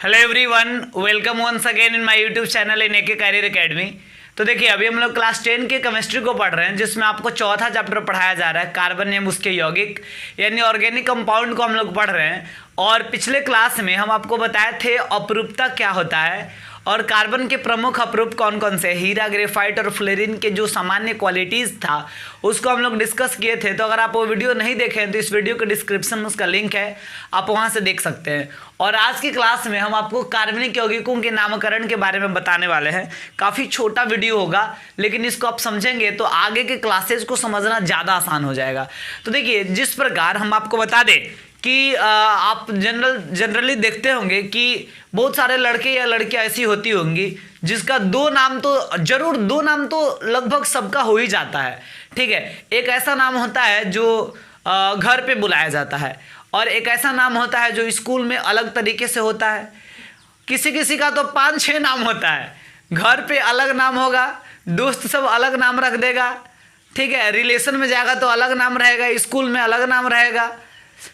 Hello everyone, welcome once again in my YouTube channel in AK career academy. तो देखिए, अभी हम लोग क्लास 10 के केमिस्ट्री को पढ़ रहे हैं, जिसमें आपको चौथा चैप्टर पढ़ाया जा रहा है कार्बन एवं उसके यौगिक यानी ऑर्गेनिक कंपाउंड को हम लोग पढ़ रहे हैं। और पिछले क्लास में हम आपको बताए थे अपरूपता क्या होता है और कार्बन के प्रमुख अपरूप कौन कौन से, हीरा, ग्रेफाइट और फ्लोरीन के जो सामान्य क्वालिटीज़ था उसको हम लोग डिस्कस किए थे। तो अगर आप वो वीडियो नहीं देखे हैं तो इस वीडियो के डिस्क्रिप्शन में उसका लिंक है, आप वहाँ से देख सकते हैं। और आज की क्लास में हम आपको कार्बनिक यौगिकों के नामकरण के बारे में बताने वाले हैं। काफ़ी छोटा वीडियो होगा, लेकिन इसको आप समझेंगे तो आगे के क्लासेज को समझना ज़्यादा आसान हो जाएगा। तो देखिए, जिस प्रकार हम आपको बता दें कि आप जनरली देखते होंगे कि बहुत सारे लड़के या लड़कियां ऐसी होती होंगी जिसका दो नाम तो लगभग सबका हो ही जाता है। ठीक है, एक ऐसा नाम होता है जो घर पे बुलाया जाता है और एक ऐसा नाम होता है जो स्कूल में अलग तरीके से होता है। किसी किसी का तो 5-6 नाम होता है। घर पे अलग नाम होगा, दोस्त सब अलग नाम रख देगा, ठीक है, रिलेशन में जाएगा तो अलग नाम रहेगा, स्कूल में अलग नाम रहेगा,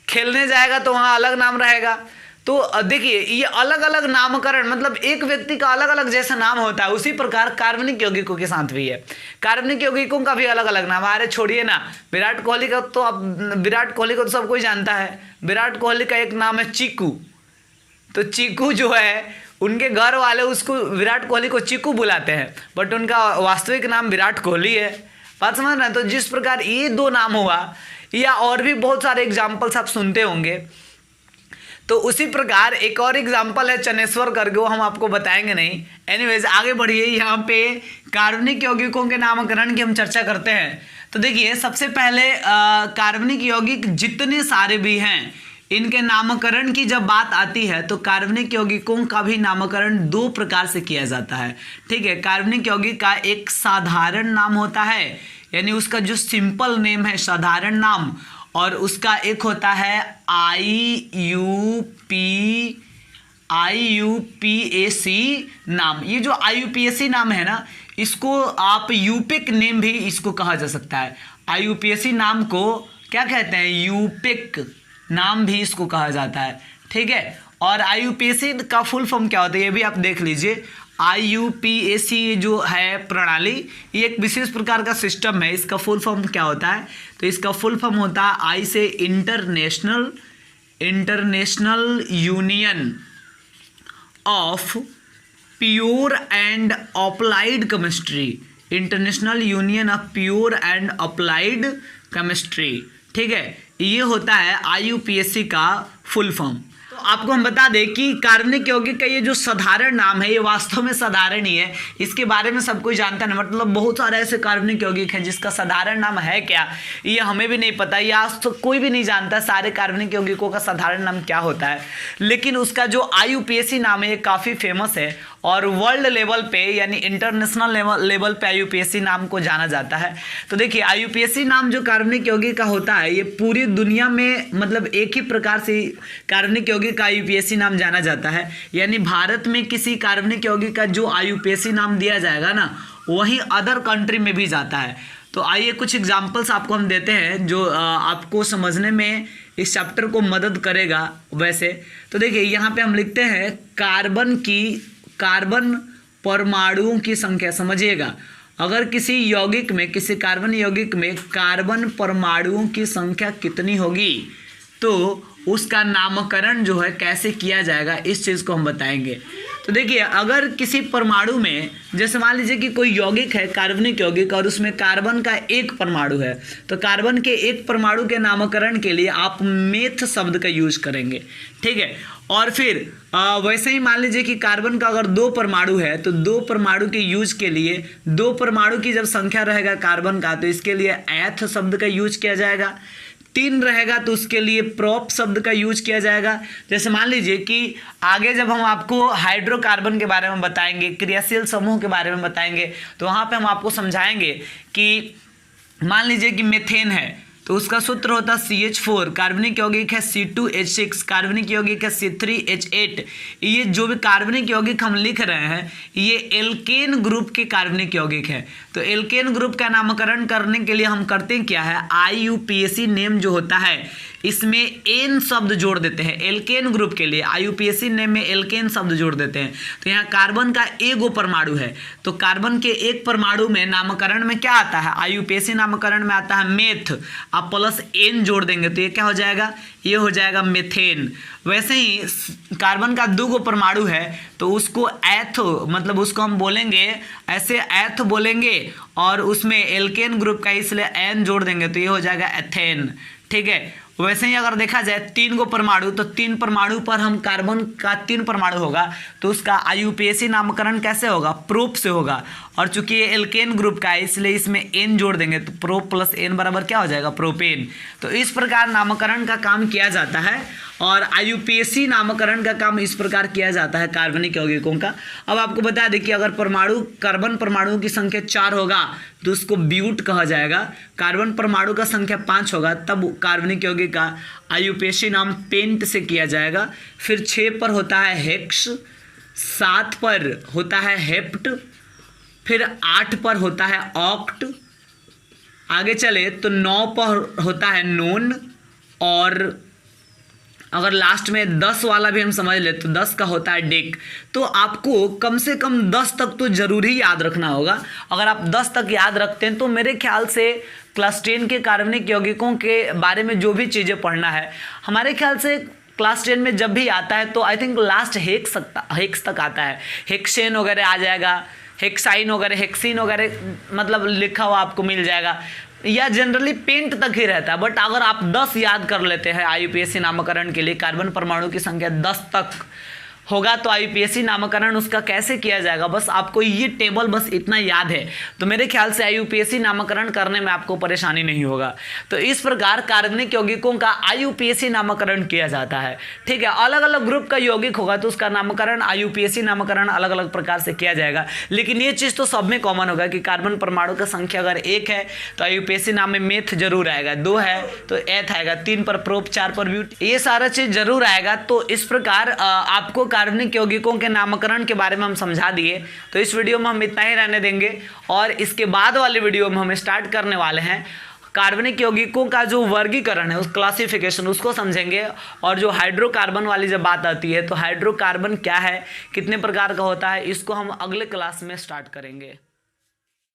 खेलने जाएगा तो वहाँ अलग नाम रहेगा। तो देखिए, ये अलग अलग नामकरण मतलब एक व्यक्ति का अलग अलग जैसा नाम होता है, उसी प्रकार कार्बनिक यौगिकों के साथ भी है। कार्बनिक यौगिकों का भी अलग अलग नाम है। अरे छोड़िए ना, विराट कोहली को तो सब कोई जानता है। विराट कोहली का एक नाम है चीकू। तो चीकू जो है, उनके घर वाले उसको विराट कोहली को चीकू बुलाते हैं, बट उनका वास्तविक नाम विराट कोहली है। बात समझ रहे हैं? तो जिस प्रकार ये दो नाम हुआ, या और भी बहुत सारे एग्जाम्पल्स आप सुनते होंगे, तो उसी प्रकार एक और एग्जाम्पल है चनेश्वर करके, वो हम आपको बताएंगे नहीं। एनीवेज, आगे बढ़िए। यहाँ पे कार्बनिक यौगिकों के नामकरण की हम चर्चा करते हैं। तो देखिए, सबसे पहले कार्बनिक यौगिक जितने सारे भी हैं, इनके नामकरण की जब बात आती है तो कार्बनिक यौगिकों का भी नामकरण दो प्रकार से किया जाता है। ठीक है, कार्बनिक यौगिक का एक साधारण नाम होता है, यानी उसका जो सिंपल नेम है, साधारण नाम, और उसका एक होता है IUPAC नाम। ये जो IUPAC नाम है ना, इसको आप यूपिक नेम भी इसको कहा जा सकता है। IUPAC नाम को क्या कहते हैं? यूपिक नाम भी इसको कहा जाता है। ठीक है, और IUPAC का फुल फॉर्म क्या होता है ये भी आप देख लीजिए। IUPAC जो है प्रणाली, ये एक विशेष प्रकार का सिस्टम है। इसका फुल फॉर्म क्या होता है? तो इसका फुल फॉर्म होता है आई से international union of pure and applied chemistry. International union of pure and applied chemistry. ठीक है, ये होता है IUPAC का फुल फॉर्म। आपको हम बता दें कि कार्बनिक यौगिक का ये जो साधारण नाम है, ये वास्तव में साधारण ही है। इसके बारे में सब कोई जानता है, मतलब बहुत सारे ऐसे कार्बनिक यौगिक हैं जिसका साधारण नाम है क्या, ये हमें भी नहीं पता, या आज तो कोई भी नहीं जानता सारे कार्बनिक यौगिकों का साधारण नाम क्या होता है। लेकिन उसका जो IUPAC नाम है, ये काफ़ी फेमस है और वर्ल्ड लेवल पे यानी इंटरनेशनल लेवल पे IUPAC नाम को जाना जाता है। तो देखिए, IUPAC नाम जो कार्बनिक यौगिक का होता है, ये पूरी दुनिया में मतलब एक ही प्रकार से कार्बनिक यौगिक का IUPAC नाम जाना जाता है। यानी भारत में किसी कार्बनिक यौगिक का जो IUPAC नाम दिया जाएगा ना, वही अदर कंट्री में भी जाता है। तो आइए कुछ एग्जांपल्स आपको हम देते हैं जो आपको समझने में इस चैप्टर को मदद करेगा। वैसे तो देखिए, यहाँ पे हम लिखते हैं कार्बन परमाणुओं की संख्या। समझिएगा, अगर किसी कार्बन यौगिक में कार्बन परमाणुओं की संख्या कितनी होगी, तो उसका नामकरण जो है कैसे किया जाएगा, इस चीज़ को हम बताएंगे। तो देखिए, अगर किसी परमाणु में, जैसे मान लीजिए कि कोई यौगिक है कार्बनिक यौगिक और उसमें कार्बन का एक परमाणु है, तो कार्बन के एक परमाणु के नामकरण के लिए आप मेथ शब्द का यूज करेंगे। ठीक है, और फिर वैसे ही मान लीजिए कि कार्बन का अगर 2 परमाणु है, तो 2 परमाणु के यूज के लिए 2 परमाणु की जब संख्या रहेगा कार्बन का, तो इसके लिए एथ शब्द का यूज किया जाएगा। 3 रहेगा तो उसके लिए प्रोप शब्द का यूज किया जाएगा। जैसे मान लीजिए कि आगे जब हम आपको हाइड्रोकार्बन के बारे में बताएंगे, क्रियाशील समूह के बारे में बताएंगे, तो वहाँ पे हम आपको समझाएंगे कि मान लीजिए कि मीथेन है, तो उसका सूत्र होता है CH4, कार्बनिक यौगिक है C2H6, कार्बनिक यौगिक है C3H8। ये जो भी कार्बनिक यौगिक हम लिख रहे हैं, ये एल्केन ग्रुप के कार्बनिक यौगिक है। तो एल्केन ग्रुप का नामकरण करने के लिए हम करते हैं क्या है, IUPAC नेम जो होता है, इसमें एन शब्द जोड़ देते हैं एल्केन ग्रुप के लिए, IUPAC नेम में एल्केन शब्द जोड़ देते हैं। तो यहाँ कार्बन का एगो परमाणु है, तो कार्बन के एक परमाणु में नामकरण में क्या आता है, IUPAC नामकरण में आता है मेथ, आप प्लस एन जोड़ देंगे तो ये क्या हो जाएगा, ये हो जाएगा मेथेन। वैसे ही कार्बन का दो गो परमाणु है तो उसको एथ, मतलब उसको हम बोलेंगे ऐसे एथ बोलेंगे, और उसमें एल्केन ग्रुप का इसलिए एन जोड़ देंगे तो ये हो जाएगा एथेन। ठीक है, वैसे ही अगर देखा जाए तीन गो परमाणु, तो तीन परमाणु पर हम कार्बन का तीन परमाणु होगा तो उसका IUPAC नामकरण कैसे होगा, प्रोप से होगा, और चूंकि ये एल्केन ग्रुप का है इसलिए इसमें एन जोड़ देंगे तो प्रोप प्लस एन बराबर क्या हो जाएगा, प्रोपेन। तो इस प्रकार नामकरण का काम किया जाता है, और IUPAC नामकरण का काम इस प्रकार किया जाता है कार्बनिक यौगिकों का। अब आपको बता दें कि अगर परमाणु कार्बन परमाणुओं की संख्या 4 होगा तो उसको ब्यूट कहा जाएगा, कार्बन परमाणु का संख्या 5 होगा तब कार्बनिक यौगिक का IUPAC नाम पेंट से किया जाएगा। फिर 6 पर होता है हेक्स, 7 पर होता है हेप्ट, फिर 8 पर होता है ऑक्ट, आगे चले तो 9 पर होता है नोन, और अगर लास्ट में 10 वाला भी हम समझ ले तो 10 का होता है डेक। तो आपको कम से कम 10 तक तो जरूर ही याद रखना होगा। अगर आप 10 तक याद रखते हैं तो मेरे ख्याल से क्लास 10 के कार्बनिक यौगिकों के बारे में जो भी चीज़ें पढ़ना है, हमारे ख्याल से क्लास 10 में जब भी आता है तो आई थिंक लास्ट हेक्स तक आता है, हेक्सेन वगैरह आ जाएगा, हेक्साइन वगैरह, हेक्सिन वगैरह मतलब लिखा हुआ आपको मिल जाएगा, या जनरली पेंट तक ही रहता है। बट अगर आप 10 याद कर लेते हैं IUPAC नामकरण के लिए, कार्बन परमाणु की संख्या 10 तक होगा तो IUPAC नामकरण उसका कैसे किया जाएगा, बस आपको ये टेबल बस इतना याद है तो मेरे ख्याल से IUPAC नामकरण करने में आपको परेशानी नहीं होगा। तो इस प्रकार कार्बनिक यौगिकों का IUPAC नामकरण किया जाता है। ठीक है, अलग अलग ग्रुप का यौगिक होगा तो उसका नामकरण IUPAC नामकरण अलग अलग प्रकार से किया जाएगा, लेकिन ये चीज़ तो सब में कॉमन होगा कि कार्बन परमाणु का संख्या अगर 1 है तो IUPAC नाम में मेथ जरूर आएगा, 2 है तो एथ आएगा, 3 पर प्रोप, 4 पर ब्यूट, ये सारा चीज़ जरूर आएगा। तो इस प्रकार आपको कार्बनिक यौगिकों के नामकरण के बारे में हम समझा दिए, तो इस वीडियो में हम इतना ही रहने देंगे, और इसके बाद वाले वीडियो में हम स्टार्ट करने वाले हैं कार्बनिक यौगिकों का जो वर्गीकरण है, उस क्लासिफिकेशन उसको समझेंगे, और जो हाइड्रोकार्बन वाली जब बात आती है तो हाइड्रोकार्बन क्या है, कितने प्रकार का होता है, इसको हम अगले क्लास में स्टार्ट करेंगे।